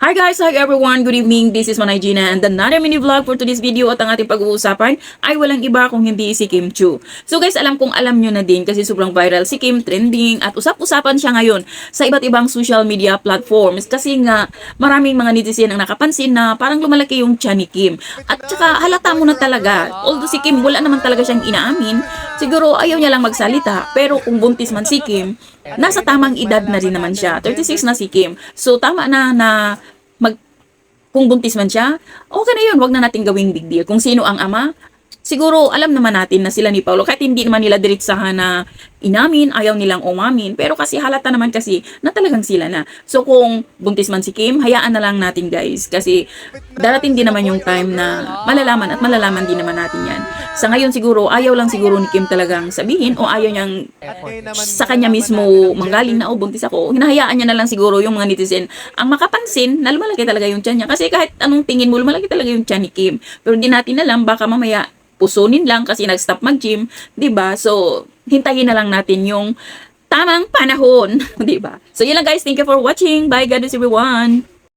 Hi guys! Hi everyone! Good evening! This is Manay Gina and another mini vlog for today's video at ang ating pag-uusapan ay walang iba kung hindi si Kim Chiu. So guys, alam kong alam nyo na din kasi sobrang viral si Kim, trending at usap-usapan siya ngayon sa iba't ibang social media platforms kasi nga maraming mga netizen ang nakapansin na parang lumalaki yung tiyan ni Kim. At saka halata mo na talaga, although si Kim wala naman talaga siyang inaamin, siguro ayaw niya lang magsalita pero kung buntis man si Kim, nasa tamang edad na rin naman siya. 36 na si Kim. So tama na kung buntis man siya, okay na yun, wag na natin gawing big deal. Kung sino ang ama, siguro alam naman natin na sila ni Paolo, kahit hindi naman nila diretsahan na inamin, ayaw nilang umamin, pero kasi halata naman kasi na talagang sila na. So kung buntis man si Kim, hayaan na lang natin guys, kasi darating din naman yung time na malalaman at malalaman din naman natin yan. Sa ngayon siguro, ayaw lang siguro ni Kim talagang sabihin o ayaw niyang sa kanya mismo manggaling na, oh buntis ako. Hinahayaan niya na lang siguro yung mga netizen ang makapansin na lumalaki talaga yung tiyan niya. Kasi kahit anong tingin mo, lumalaki talaga yung tiyan ni Kim. Pero hindi natin alam, baka mamaya pusunin lang kasi nag-stop mag-gym, 'di ba? So, hintayin na lang natin yung tamang panahon, 'di ba? So, yun lang guys. Thank you for watching. Bye, God bless everyone.